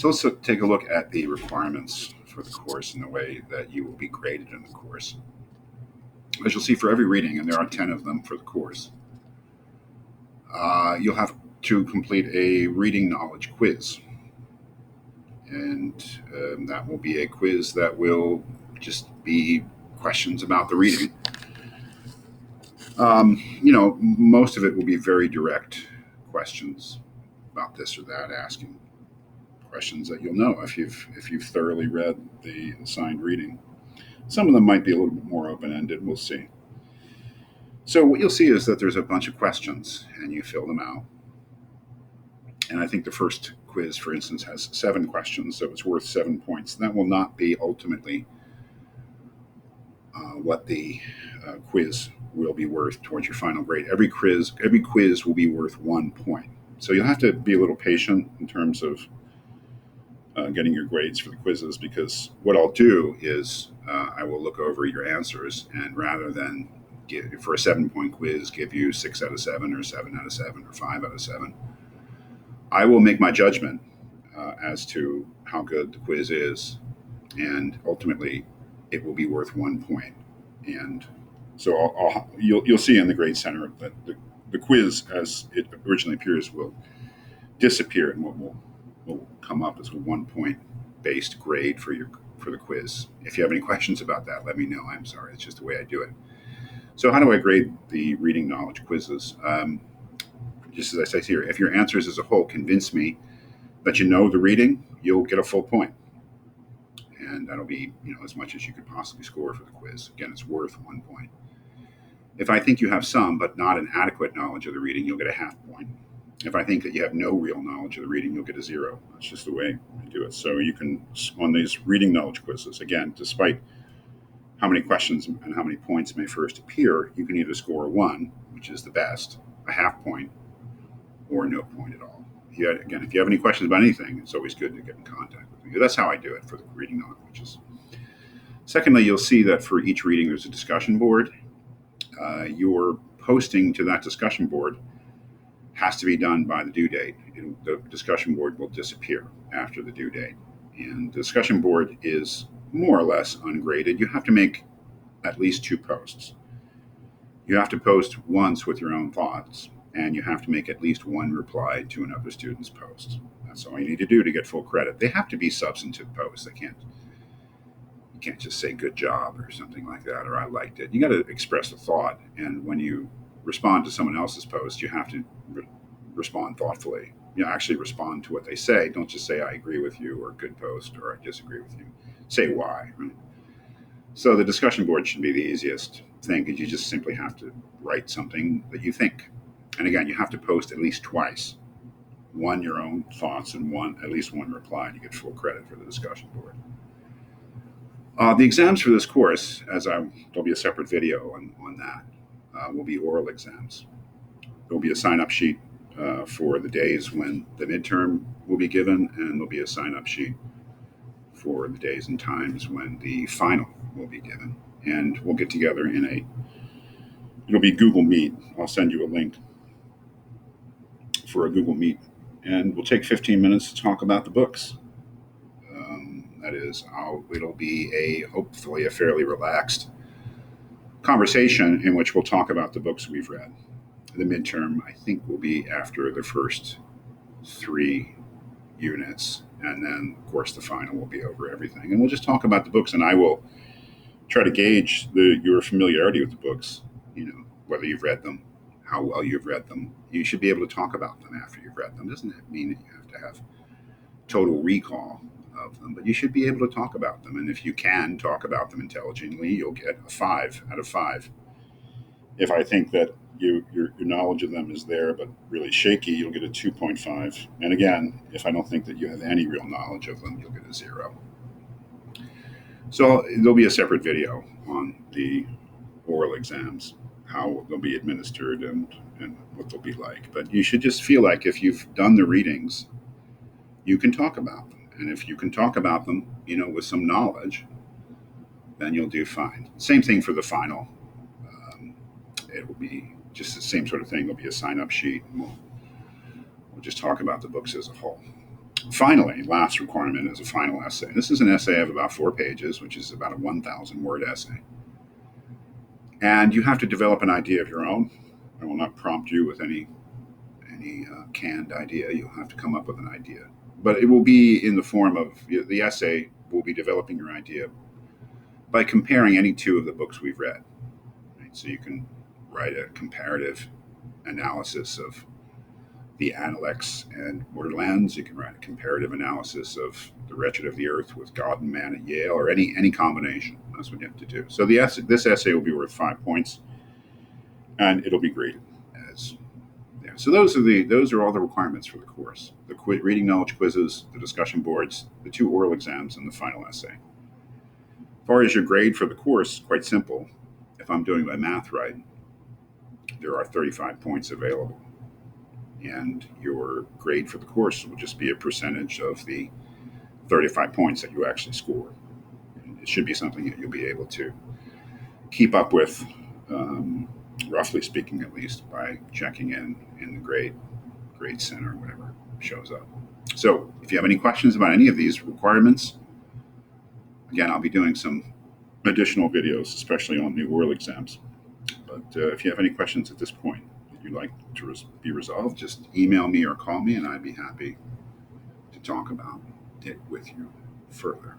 So let's take a look at the requirements for the course and the way that you will be graded in the course. As you'll see, for every reading, and there are 10 of them for the course, you'll have to complete a reading knowledge quiz. And that will be a quiz that will just be questions about the reading. Most of it will be very direct questions about this or that, asking questions that you'll know if you've thoroughly read the assigned reading. Some of them might be a little bit more open-ended. We'll see. So what you'll see is that there's a bunch of questions, and you fill them out. And I think the first quiz, for instance, has 7 questions, so it's worth 7 points. That will not be ultimately what the quiz will be worth towards your final grade. Every quiz will be worth 1 point. So you'll have to be a little patient in terms of getting your grades for the quizzes, because what I'll do is I will look over your answers, and rather than for a 7-point quiz give you 6 out of 7 or 7 out of 7 or 5 out of 7, I will make my judgment as to how good the quiz is, and ultimately it will be worth 1 point. And so you'll see in the grade center that the quiz as it originally appears will disappear, and what will come up as a 1 point based grade for the quiz. If you have any questions about that, let me know. I'm sorry, it's just the way I do it. So how do I grade the reading knowledge quizzes? Just as I say here, if your answers as a whole convince me that you know the reading, you'll get a full point. And that'll be as much as you could possibly score for the quiz. Again, it's worth 1 point. If I think you have some but not an adequate knowledge of the reading, you'll get a half point. If I think that you have no real knowledge of the reading, you'll get a 0. That's just the way I do it. So you can, on these reading knowledge quizzes, again, despite how many questions and how many points may first appear, you can either score 1, which is the best, a half point, or no point at all. If you have any questions about anything, it's always good to get in contact with me. That's how I do it for the reading knowledge quizzes. Secondly, you'll see that for each reading, there's a discussion board. Your posting to that discussion board has to be done by the due date. The discussion board will disappear after the due date. And the discussion board is more or less ungraded. You have to make at least 2 posts. You have to post once with your own thoughts, and you have to make at least 1 reply to another student's post. That's all you need to do to get full credit. They have to be substantive posts. You can't just say good job or something like that, or I liked it. You got to express a thought, and when you respond to someone else's post, you have to respond thoughtfully. Actually respond to what they say. Don't just say I agree with you, or good post, or I disagree with you. Say why. Right? So the discussion board should be the easiest thing, because you just simply have to write something that you think. And again, you have to post at least twice. 1 your own thoughts, and at least one reply, and you get full credit for the discussion board. The exams for this course, there'll be a separate video on that, will be oral exams. There'll be a sign-up sheet for the days when the midterm will be given, and there'll be a sign-up sheet for the days and times when the final will be given. And we'll get together it'll be Google Meet. I'll send you a link for a Google Meet, and we'll take 15 minutes to talk about the books. That is, it'll be hopefully a fairly relaxed conversation in which we'll talk about the books we've read. The midterm, I think, will be after the first 3 units, and then, of course, the final will be over everything. And we'll just talk about the books, and I will try to gauge your familiarity with the books, whether you've read them, how well you've read them. You should be able to talk about them after you've read them. Doesn't mean that you have to have total recall of them, but you should be able to talk about them. And if you can talk about them intelligently, you'll get a 5 out of 5. If I think that your knowledge of them is there but really shaky, you'll get a 2.5. And again, if I don't think that you have any real knowledge of them, you'll get a 0. So there'll be a separate video on the oral exams, how they'll be administered and what they'll be like. But you should just feel like if you've done the readings, you can talk about them. And if you can talk about them, with some knowledge, then you'll do fine. Same thing for the final. It will be just the same sort of thing. There'll be a sign-up sheet, and we'll just talk about the books as a whole. Finally, last requirement is a final essay. This is an essay of about 4 pages, which is about a 1,000 word essay. And you have to develop an idea of your own. I will not prompt you with any canned idea. You'll have to come up with an idea. But it will be in the form of the essay will be developing your idea by comparing any two of the books we've read. Right? So you can write a comparative analysis of the Analects and Borderlands. You can write a comparative analysis of The Wretched of the Earth with God and Man at Yale, or any combination. That's what you have to do. So this essay will be worth 5 points, and it'll be graded as there. So those are all the requirements for the course: the reading knowledge quizzes, the discussion boards, the 2 oral exams, and the final essay. As far as your grade for the course, quite simple. If I'm doing my math right, there are 35 points available, and your grade for the course will just be a percentage of the 35 points that you actually score. It should be something that you'll be able to keep up with, roughly speaking, at least by checking in the grade center, whatever shows up. So, if you have any questions about any of these requirements, again, I'll be doing some additional videos, especially on the oral exams. But if you have any questions at this point that you'd like to be resolved, just email me or call me, and I'd be happy to talk about it with you further.